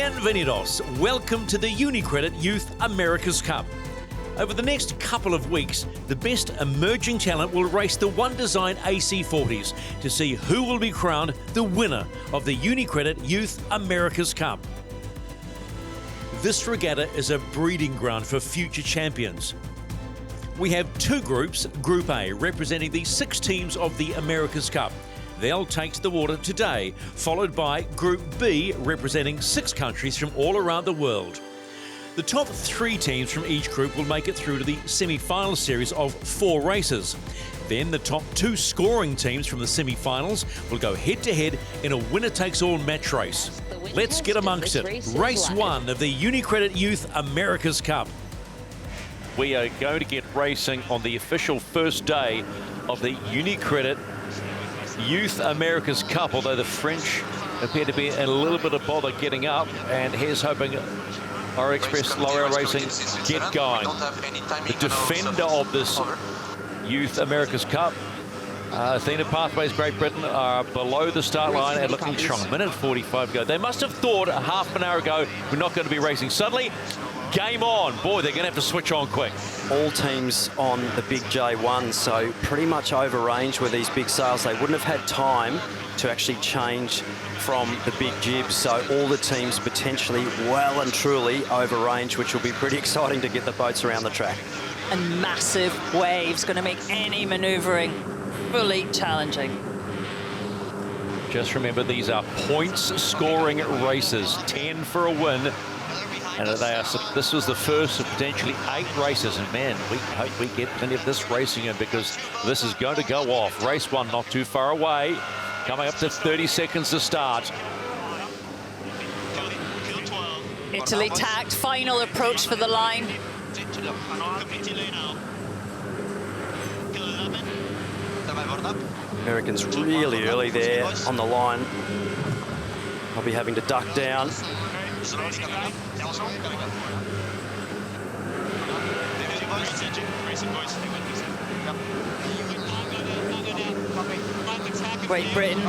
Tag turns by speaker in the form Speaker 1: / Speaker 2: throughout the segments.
Speaker 1: Bienvenidos. Welcome to the UniCredit Youth America's Cup. Over the next couple of weeks, the best emerging talent will race the One Design AC40s to see who will be crowned the winner of the UniCredit Youth America's Cup. This regatta is a breeding ground for future champions. We have two groups, Group A representing the 6 teams of the America's Cup. They'll take to the water today, followed by Group B representing 6 countries from all around the world. The top 3 teams from each group will make it through to the semi-final series of 4 races. Then the top 2 scoring teams from the semi-finals will go head-to-head in a winner-takes-all match race. Let's get amongst it. Race 1 of the UniCredit Youth America's Cup. We are going to get racing on the official first day of the UniCredit Youth America's Cup, although the French appear to be in a little bit of bother getting up, and here's hoping Orient Express L'Oreal Racing get going. The defender of this Youth America's Cup, Athena Pathways Great Britain, are below the start line and looking strong. Minute 45 to go. They must have thought a half an hour ago we're not going to be racing. Suddenly, game on. Boy, they're going to have to switch on quick.
Speaker 2: All teams on the big J1, so pretty much over range with these big sails. They wouldn't have had time to actually change from the big jibs, so all the teams potentially well and truly over range, which will be pretty exciting to get the boats around the track.
Speaker 3: And massive waves, going to make any manoeuvring fully challenging.
Speaker 1: Just remember, these are points scoring races, 10 for a win. And this was the first of potentially 8 races, and man, we hope we get plenty of this racing in, because this is going to go off. Race 1 not too far away, coming up to 30 seconds to start.
Speaker 3: Italy tacked, final approach for the line.
Speaker 2: Americans really early there on the line. I'll be having to duck down.
Speaker 3: Great Britain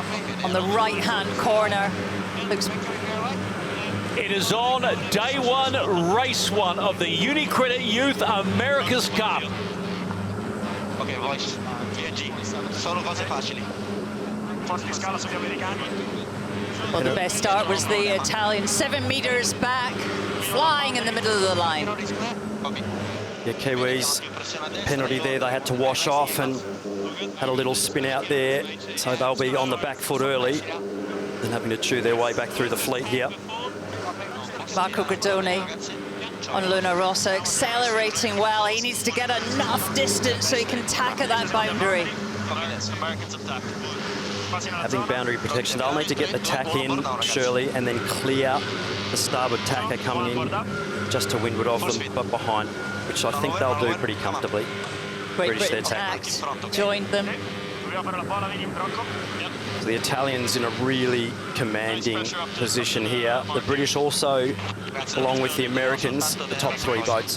Speaker 3: on the right-hand corner. Looks.
Speaker 1: It is on day 1, race 1 of the UniCredit Youth America's Cup.
Speaker 3: Well, the best start was the Italian, 7 meters back, flying in the middle of the line.
Speaker 2: Yeah, Kiwis, penalty there, they had to wash off and had a little spin out there, so they'll be on the back foot early and having to chew their way back through the fleet here.
Speaker 3: Marco Gradoni on Luna Rossa, accelerating well. He needs to get enough distance so he can tack at that boundary.
Speaker 2: Having boundary protection, they'll need to get the tack in, Shirley, and then clear the starboard tacker coming in just to windward of them, but behind, which I think they'll do pretty comfortably.
Speaker 3: Great Britain tacked, joined them.
Speaker 2: So the Italians in a really commanding position here. The British also, along with the Americans, the top 3 boats.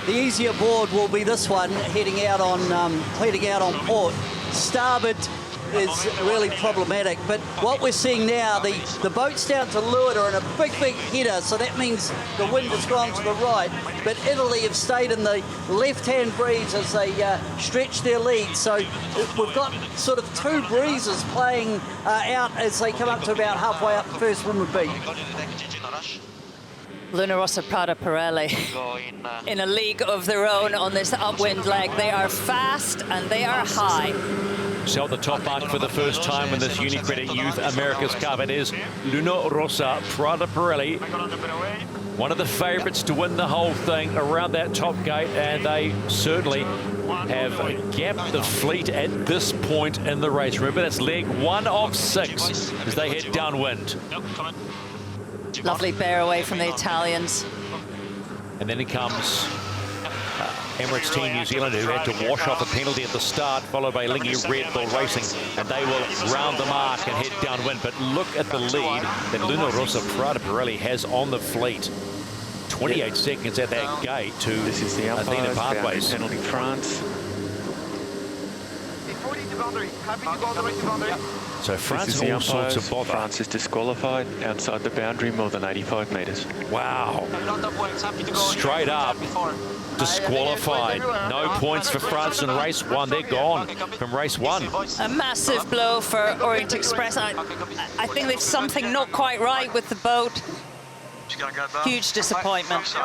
Speaker 4: The easier board will be this one, heading out on port. Starboard is really problematic, but what we're seeing now, the boats down to leeward are in a big header, so that means the wind has gone to the right, but Italy have stayed in the left-hand breeze as they stretch their lead, so we've got sort of 2 breezes playing out as they come up to about halfway up the first one would be.
Speaker 3: Luna Rossa Prada Pirelli in a league of their own on this upwind leg. They are fast and they are high.
Speaker 1: So the top mark for the first time in this UniCredit Youth America's Cup. It is Luna Rossa Prada Pirelli, one of the favourites to win the whole thing around that top gate, and they certainly have gapped the fleet at this point in the race. Remember, that's leg 1 of 6 as they head downwind.
Speaker 3: Lovely bear away from the Italians.
Speaker 1: And then it comes Emirates Team New Zealand, who had to wash off a penalty at the start, followed by Lingy Red Bull Racing, and they will round the mark and head downwind. But look at the lead that Luna Rossa Prada Pirelli has on the fleet. 28 seconds at that gate to
Speaker 5: This is the
Speaker 1: Athena Pathways.
Speaker 5: penalty France.
Speaker 1: So France
Speaker 5: This is the
Speaker 1: all sorts of
Speaker 5: umpires.
Speaker 1: bother.
Speaker 5: France is disqualified outside the boundary more than 85 metres.
Speaker 1: Wow. Straight up, disqualified. No points for France in race one. They're gone from race one.
Speaker 3: A massive blow for Orient Express. I think there's something not quite right with the boat. Huge disappointment.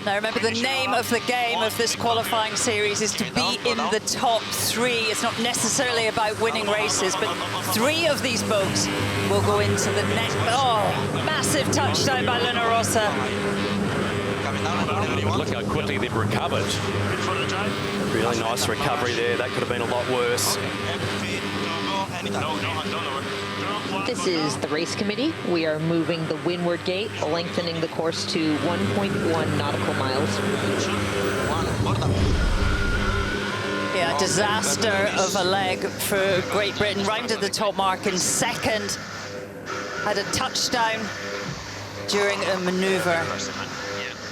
Speaker 3: Now remember, the name of the game of this qualifying series is to be in the top three. It's not necessarily about winning races, but 3 of these boats will go into the next. Oh, massive touchdown by Luna Rossa.
Speaker 1: Look how quickly they've recovered.
Speaker 2: Really nice recovery there. That could have been a lot worse.
Speaker 6: This is the race committee. We are moving the windward gate, lengthening the course to 1.1 nautical miles.
Speaker 3: Yeah, disaster of a leg for Great Britain. Rounded the top mark in second. Had a touchdown during a manoeuvre.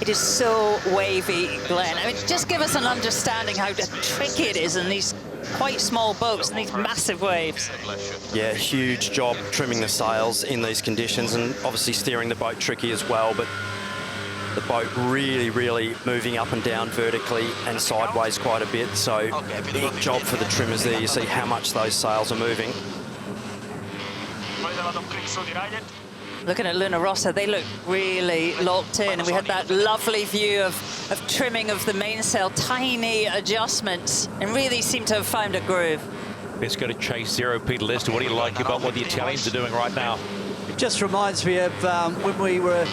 Speaker 3: It is so wavy, Glenn. I mean, just give us an understanding how tricky it is in these quite small boats and these massive waves.
Speaker 2: Yeah, huge job trimming the sails in these conditions, and obviously steering the boat tricky as well, but the boat really moving up and down vertically and sideways quite a bit, so big job for the trimmers there. You see how much those sails are moving.
Speaker 3: Looking at Luna Rossa, they look really locked in, and we had that lovely view of trimming of the mainsail, tiny adjustments, and really seem to have found a groove.
Speaker 1: Let's go to Chase Zero. Peter Lester, what do you like about what the Italians are doing right now?
Speaker 4: It just reminds me of when we were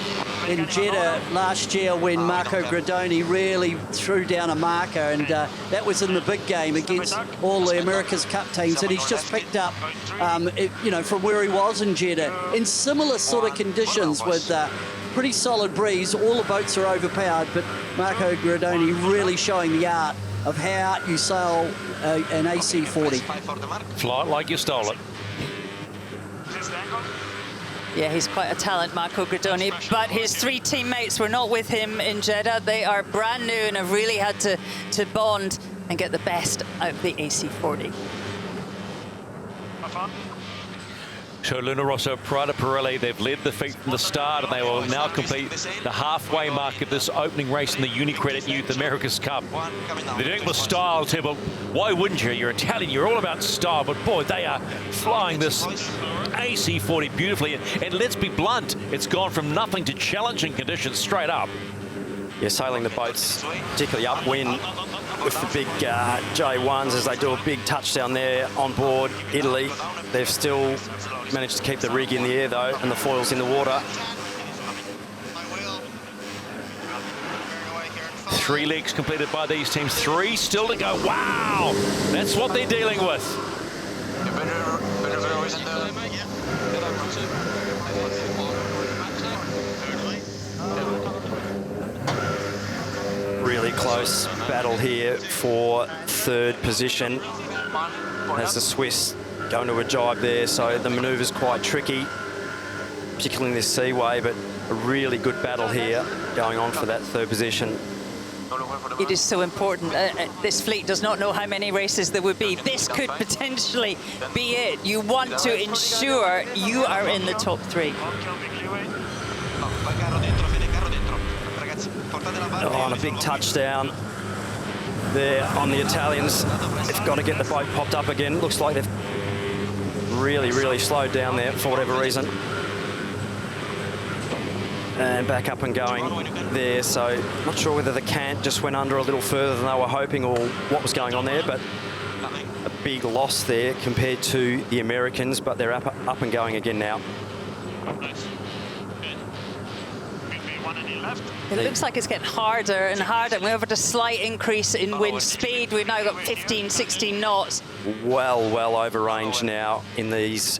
Speaker 4: in Jeddah last year, when Marco Gradoni really threw down a marker, and that was in the big game against all the America's Cup teams, and he's just picked up, you know, from where he was in Jeddah, in similar sort of conditions with pretty solid breeze. All the boats are overpowered, but Marco Gradoni really showing the art of how you sail an AC40.
Speaker 1: Fly it like you stole it.
Speaker 3: Yeah, he's quite a talent, Marco Gradoni, but his 3 teammates were not with him in Jeddah. They are brand new and have really had to bond and get the best out of the AC40.
Speaker 1: So Luna Rossa, Prada Pirelli, they've led the feat from the start, and they will now complete the halfway mark of this opening race in the UniCredit Youth America's Cup. They're doing it with style too, but why wouldn't you? You're Italian, you're all about style, but boy, they are flying this AC40 beautifully. And let's be blunt, it's gone from nothing to challenging conditions straight up.
Speaker 2: Yeah, sailing the boats, particularly upwind with the big J1s as they do a big touchdown there on board Italy. They've still managed to keep the rig in the air though, and the foils in the water.
Speaker 1: 3 legs completed by these teams, 3 still to go. Wow, that's what they're dealing with.
Speaker 2: Really close battle here for 3rd position as the Swiss go into a jibe there, so the manoeuvre's quite tricky, particularly in this seaway, but a really good battle here going on for that 3rd position.
Speaker 3: It is so important. This fleet does not know how many races there would be. This could potentially be it. You want to ensure you are in the top 3.
Speaker 2: Oh, and a big touchdown there on the Italians. They've got to get the boat popped up again. Looks like they've really slowed down there for whatever reason. And back up and going there, so not sure whether the cant just went under a little further than they were hoping or what was going on there, but a big loss there compared to the Americans, but they're up and going again now.
Speaker 3: It looks like it's getting harder and harder. We've had a slight increase in wind speed. We've now got 15, 16 knots.
Speaker 2: Well over range now in these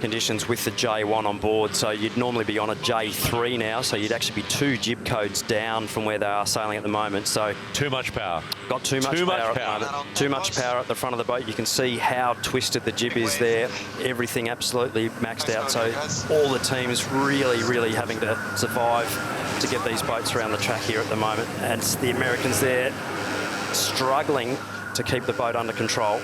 Speaker 2: conditions with the J1 on board. So you'd normally be on a J3 now, so you'd actually be 2 jib codes down from where they are sailing at the moment. So
Speaker 1: Too much power.
Speaker 2: got too much power at the moment. Too much power at the front of the boat. You can see how twisted the jib is there. Everything absolutely maxed out. So all the teams really having to survive to get these boats around the track here at the moment. And it's the Americans there struggling to keep the boat under control.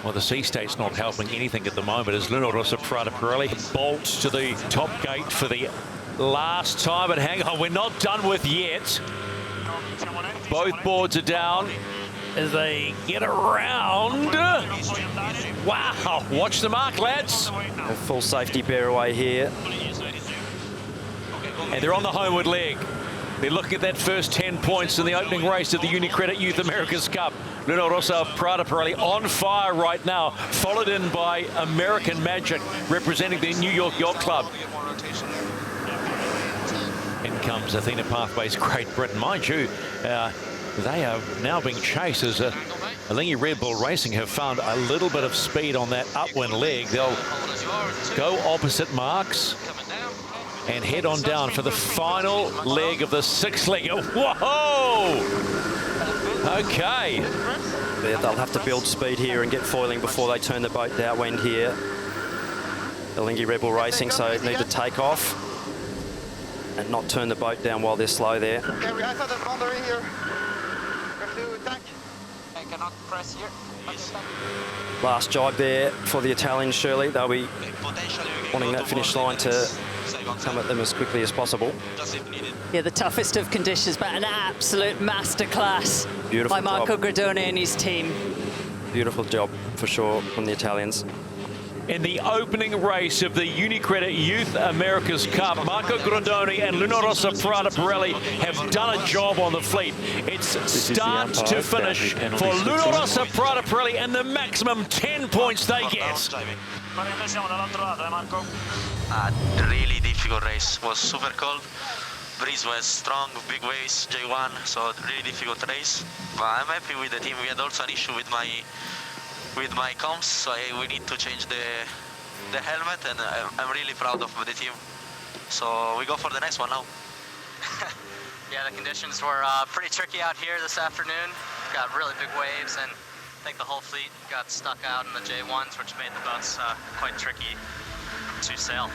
Speaker 1: Well, the sea state's not helping anything at the moment as LuniRossa Prada Pirelli bolts to the top gate for the last time. And hang on, we're not done with yet. Both boards are down as they get around. Wow, watch the mark, lads.
Speaker 2: A full safety bear away here.
Speaker 1: And they're on the homeward leg. They're looking at that first 10 points in the opening race of the UniCredit Youth America's Cup. LuniRossa Prada Pirelli on fire right now, followed in by American Magic, representing the New York Yacht Club. In comes Athena Pathways, Great Britain. Mind you, they are now being chased as Alinghi Red Bull Racing have found a little bit of speed on that upwind leg. They'll go opposite marks and head on down for the final leg of the 6-legger. Whoa! Okay.
Speaker 2: Yeah, they'll have to build speed here and get foiling before they turn the boat downwind here. Alinghi Red Bull Racing, so need to take off and not turn the boat down while they're slow there.
Speaker 7: Okay, we have the boundary here. Have to attack. I cannot press here.
Speaker 2: Last jibe there for the Italians, surely. They'll be wanting that finish line to come at them as quickly as possible.
Speaker 3: Yeah, the toughest of conditions, but an absolute masterclass by Marco Gradone and his team.
Speaker 2: Beautiful job, for sure, from the Italians.
Speaker 1: In the opening race of the UniCredit Youth America's Cup, Marco Gradone and LuniRossa Prada Pirelli have done a job on the fleet. It's start to finish for LuniRossa Prada Pirelli and the maximum 10 points they get.
Speaker 8: A really difficult race. Was super cold. Breeze was strong, big waves, J1, so really difficult race. But I'm happy with the team. We had also an issue with my comms, so we need to change the helmet, and I'm really proud of the team. So we go for the next one now.
Speaker 9: Yeah, the conditions were pretty tricky out here this afternoon. Got really big waves, and I think the whole fleet got stuck out in the J1s, which made the boats quite tricky to sail.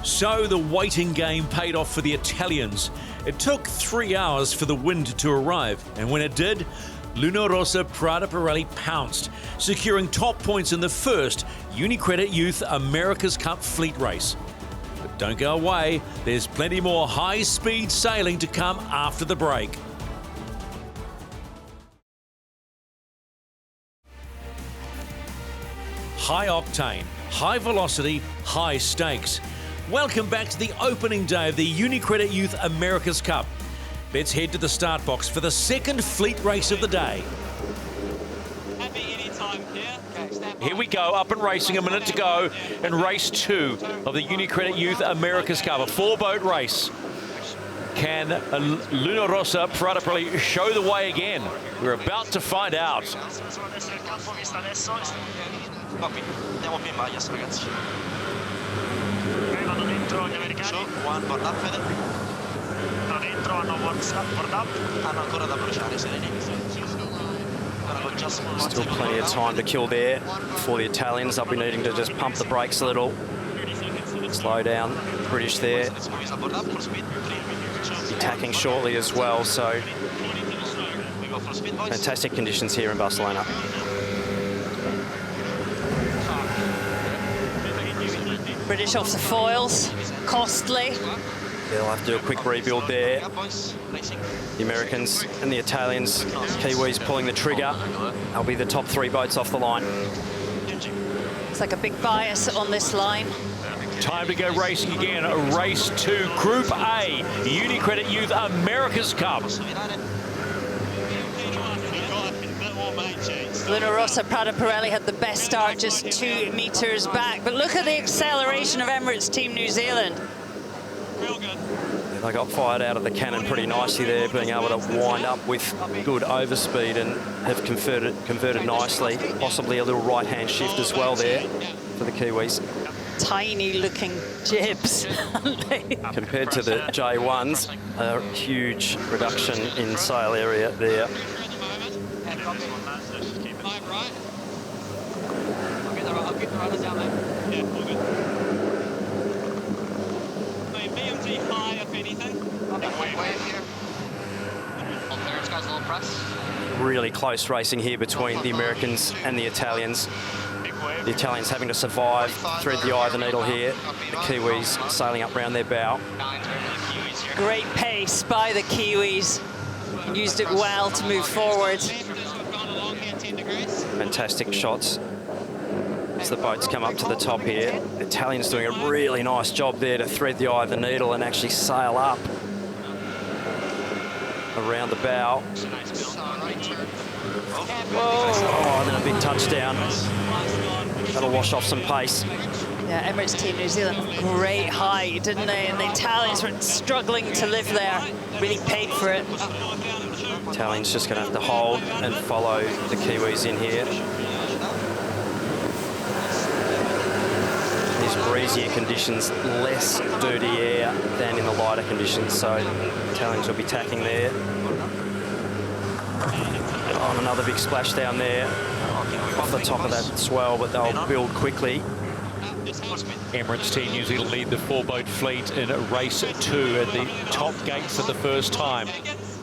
Speaker 1: So the waiting game paid off for the Italians. It took 3 hours for the wind to arrive, and when it did, LuniRossa Prada Pirelli pounced, securing top points in the first UniCredit Youth America's Cup fleet race. But don't go away, there's plenty more high-speed sailing to come after the break. High octane, high velocity, high stakes. Welcome back to the opening day of the UniCredit Youth America's Cup. Let's head to the start box for the second fleet race of the day. Here we go, up and racing, a minute to go in race 2 of the UniCredit Youth America's Cup, a 4-boat race. Can LuniRossa Prada Pirelli show the way again? We're about to find out.
Speaker 8: One board up, Fede. Hanno ancora da bruciare, Sereni.
Speaker 2: Still plenty of time to kill there for the Italians. They'll be needing to just pump the brakes a little. Slow down. British there. Attacking shortly as well, so fantastic conditions here in Barcelona.
Speaker 3: British off the foils, costly.
Speaker 2: They'll have to do a quick rebuild there. The Americans and the Italians, Kiwis pulling the trigger. They'll be the top 3 boats off the line.
Speaker 3: It's like a big bias on this line.
Speaker 1: Time to go racing again. Race 2, Group A, UniCredit Youth America's Cup.
Speaker 3: LuniRossa Prada Pirelli had the best start, just 2 meters back. But look at the acceleration of Emirates Team New Zealand.
Speaker 2: They got fired out of the cannon pretty nicely there, being able to wind up with good overspeed and have converted nicely. Possibly a little right-hand shift as well there for the Kiwis.
Speaker 3: Tiny looking jibs.
Speaker 2: Compared to the J1s, a huge reduction in sail area there. Really close racing here between the Americans and the Italians. The Italians having to survive, thread the eye of the needle here. The Kiwis sailing up round their bow.
Speaker 3: Great pace by the Kiwis. Used it well to move forward.
Speaker 2: Fantastic shots as the boats come up to the top here. The Italians doing a really nice job there to thread the eye of the needle and actually sail up around the bow. Oh, and then a big touchdown. That'll wash off some pace.
Speaker 3: Yeah, Emirates Team New Zealand, great height, didn't they? And the Italians were struggling to live there. Really paid for it.
Speaker 2: Italians just going to have to hold and follow the Kiwis in here. These breezier conditions, less dirty air than in the lighter conditions, so Italians will be tacking there. Oh, another big splashdown there off the top of that swell, but they'll build quickly.
Speaker 1: Emirates Team New Zealand lead the 4-boat fleet in race 2 at the top gate for the first time.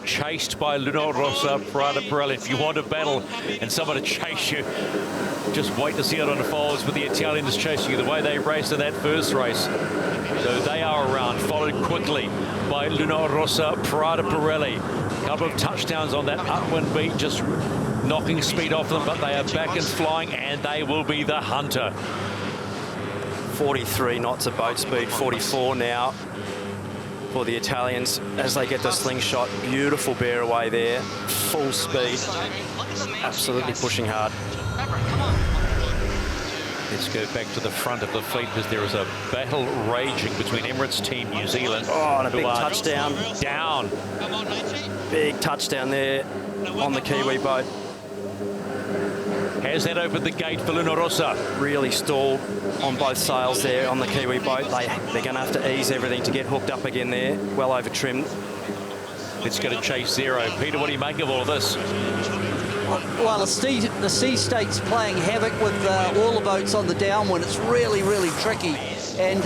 Speaker 1: Chased by Luna Rossa, Prada Pirelli. If you want a battle and someone to chase you, just wait to see it unfolds with the Italians chasing you the way they raced in that first race. So they are around, followed quickly by Luna Rossa, Prada Pirelli. A couple of touchdowns on that upwind beat, just knocking speed off them, but they are back and flying, and they will be the hunter.
Speaker 2: 43 knots of boat speed, 44 now for the Italians as they get the slingshot. Beautiful bear away there, full speed, absolutely pushing hard.
Speaker 1: Let's go back to the front of the fleet because there is a battle raging between Emirates Team New Zealand.
Speaker 2: Oh, and a big touchdown.
Speaker 1: Down.
Speaker 2: Big touchdown there on the Kiwi boat.
Speaker 1: Has that opened the gate for Luna Rossa?
Speaker 2: Really stalled on both sails there on the Kiwi boat. They're going to have to ease everything to get hooked up again there. Well over trimmed.
Speaker 1: Let's go to chase zero. Peter, what do you make of all of this?
Speaker 4: Well, the sea state's playing havoc with all the boats on the downwind. It's really, really tricky. And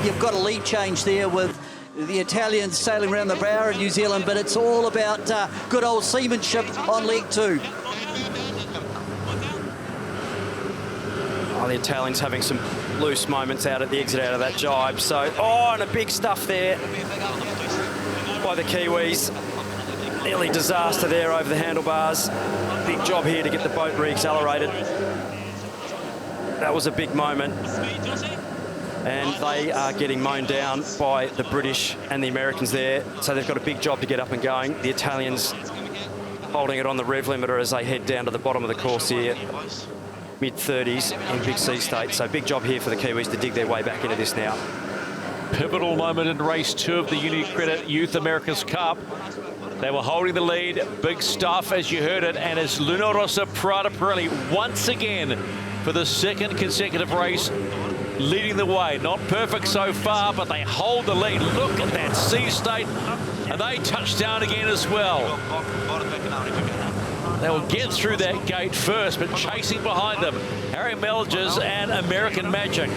Speaker 4: you've got a lead change there with the Italians sailing around the bow in New Zealand, but it's all about good old seamanship on leg 2.
Speaker 2: Oh, the Italians having some loose moments out at the exit out of that jibe. So, oh, and a big stuff there by the Kiwis. Nearly disaster there over the handlebars. Big job here to get the boat re-accelerated. That was a big moment. And they are getting mown down by the British and the Americans there. So they've got a big job to get up and going. The Italians holding it on the rev limiter as they head down to the bottom of the course here. Mid-30s in big sea state. So big job here for the Kiwis to dig their way back into this now.
Speaker 1: Pivotal moment in race 2 of the UniCredit Youth America's Cup. They were holding the lead. Big stuff as you heard it. And it's Luna Rossa, Prada Pirelli once again for the second consecutive race leading the way. Not perfect so far, but they hold the lead. Look at that sea state. And they touch down again as well. They will get through that gate first, but chasing behind them, Harry Melgers and American Magic.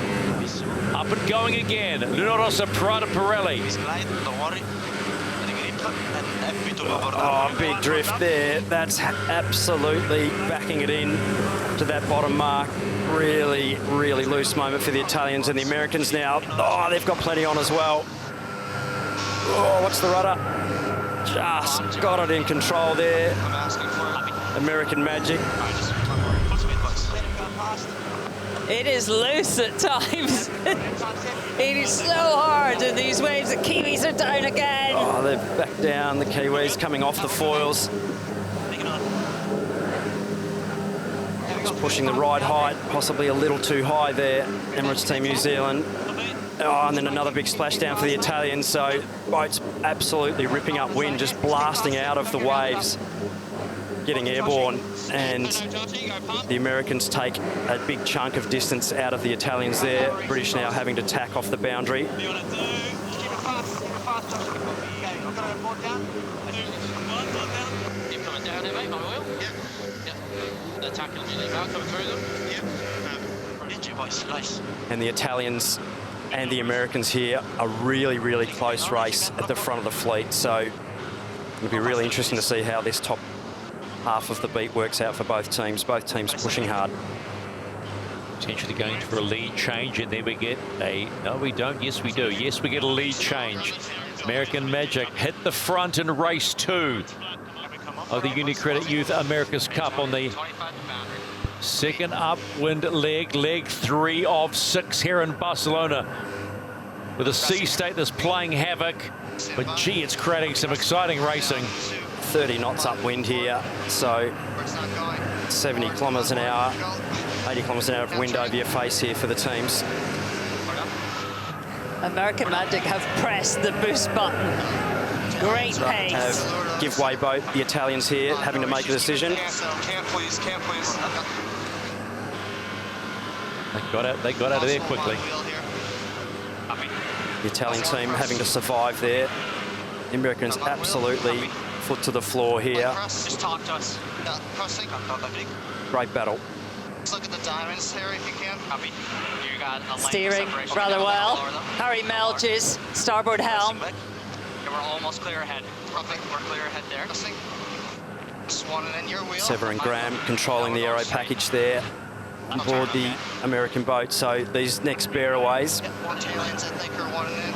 Speaker 1: Up and going again. Luna Rossa, Prada Pirelli.
Speaker 2: Oh, big drift there. That's absolutely backing it in to that bottom mark. Really, really loose moment for the Italians and the Americans now. Oh, they've got plenty on as well. Oh, what's the rudder? Just got it in control there. American Magic.
Speaker 3: It is loose at times. It is so hard in these waves. The Kiwis are down again.
Speaker 2: Oh, they're back down. The Kiwis coming off the foils. Just pushing the ride height, possibly a little too high there. Emirates Team New Zealand. and then another big splashdown for the Italians. So boats absolutely ripping up wind, just blasting out of the waves, getting airborne, and the Americans take a big chunk of distance out of the Italians there. British now having to tack off the boundary. And the Italians and the Americans here, a really, really close race at the front of the fleet. So it'll be really interesting to see how this top half of the beat works out for both teams pushing hard.
Speaker 1: Potentially going for a lead change, and then we get a... No, we don't. Yes, we do. Yes, we get a lead change. American Magic hit the front in race 2 of the UniCredit Youth America's Cup on the second upwind leg 3 of 6 here in Barcelona, with a sea state that's playing havoc. But gee, it's creating some exciting racing.
Speaker 2: 30 knots upwind here, so 70 kilometres an hour, 80 kilometres an hour of wind over your face here for the teams.
Speaker 3: American Magic have pressed the boost button. Great pace.
Speaker 2: Give way boat, the Italians here having to make a decision.
Speaker 7: Can't please.
Speaker 1: They got out of there quickly.
Speaker 2: The Italian team having to survive there. The Americans absolutely foot to the floor here.
Speaker 7: Just talk to us.
Speaker 2: Great battle.
Speaker 7: Let's look at the diamonds here if you can. Copy. You got a
Speaker 3: Steering rather well. Harry Melges, starboard helm.
Speaker 9: We're almost clear ahead. We're clear ahead there.
Speaker 7: Swan in your wheel.
Speaker 2: Sever and Graham controlling the aero package there on board the American boat. So these next bearaways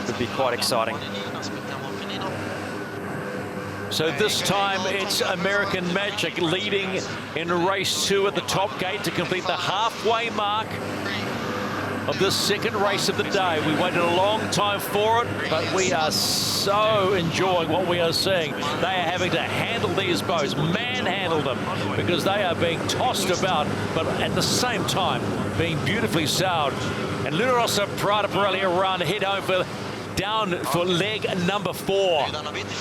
Speaker 2: could be quite exciting.
Speaker 1: So this time it's American Magic leading in race 2 at the top gate to complete the halfway mark of this second race of the day. We waited a long time for it, but we are so enjoying what we are seeing. They are having to handle these boats, manhandle them, because they are being tossed about, but at the same time being beautifully sailed. And Luna Rossa Prada Pirelli around, head home for down for leg number 4.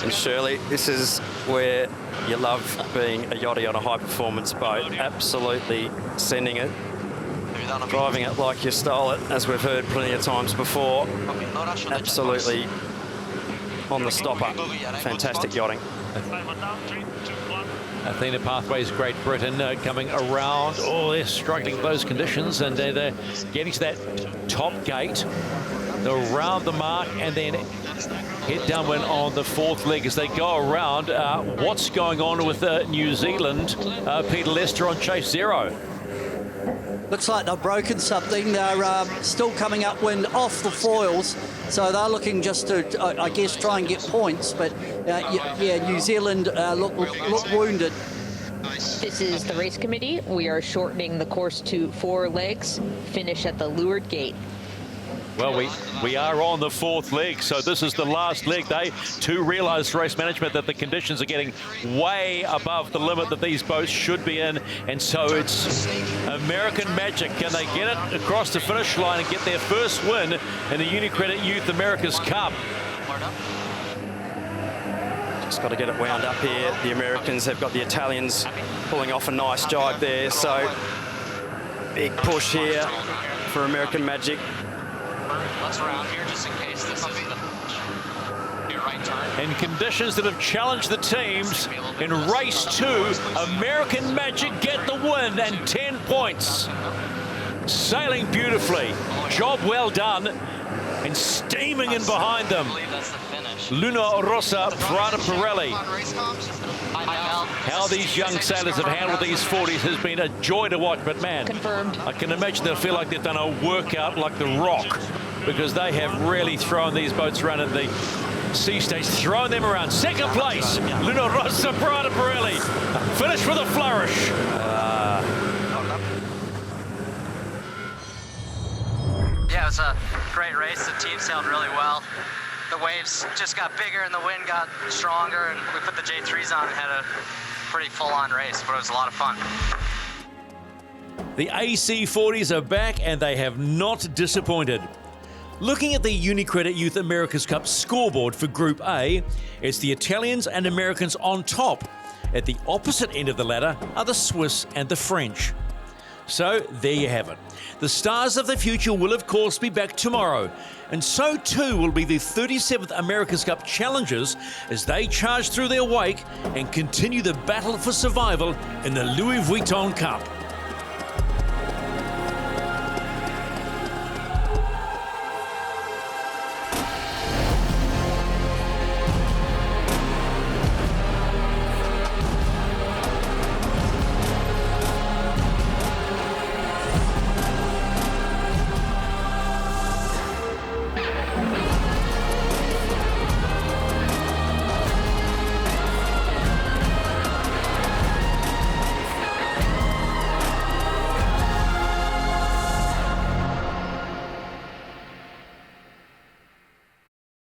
Speaker 2: And Shirley, this is where you love being a yachty on a high-performance boat. Absolutely sending it, driving it like you stole it, as we've heard plenty of times before. Absolutely on the stopper. Fantastic yachting.
Speaker 1: Athena Pathways, Great Britain coming around. Oh, they're struggling with those conditions, and they're getting to that top gate. They'll round the mark and then head downwind on the 4th leg as they go around. What's going on with New Zealand? Peter Lester on chase 0.
Speaker 4: Looks like they've broken something. They're still coming upwind off the foils, so they're looking just to, I guess, try and get points. But yeah, New Zealand look wounded.
Speaker 6: This is the race committee. We are shortening the course to 4 legs. Finish at the leeward gate.
Speaker 1: Well, we are on the 4th leg, so this is the last leg. They too realised, race management, that the conditions are getting way above the limit that these boats should be in, and so it's American Magic. Can they get it across the finish line and get their first win in the UniCredit Youth America's Cup?
Speaker 2: Just got to get it wound up here. The Americans have got the Italians pulling off a nice jibe there, so big push here for American Magic.
Speaker 9: Let's round here just in case this is the right turn.
Speaker 1: In conditions that have challenged the teams, in race 2, American Magic get the win and 10 points. Sailing beautifully. Job well done. And steaming in behind them, Luna Rossa Prada Pirelli. How these young sailors have handled these 40s has been a joy to watch, but man,
Speaker 6: Confirmed.
Speaker 1: I can imagine they'll feel like they've done a workout like the Rock, because they have really thrown these boats around in the sea stage, thrown them around. Second place, Luna Rossa Prada Pirelli. Finish with a flourish.
Speaker 9: Yeah, it was a great race. The team sailed really well. The waves just got bigger and the wind got stronger, and we put the J3s on and had a pretty full-on race, but it was a lot of fun.
Speaker 1: The AC40s are back, and they have not disappointed. Looking at the UniCredit Youth America's Cup scoreboard for Group A, it's the Italians and Americans on top. At the opposite end of the ladder are the Swiss and the French. So there you have it. The stars of the future will of course be back tomorrow, and so too will be the 37th America's Cup challengers as they charge through their wake and continue the battle for survival in the Louis Vuitton Cup.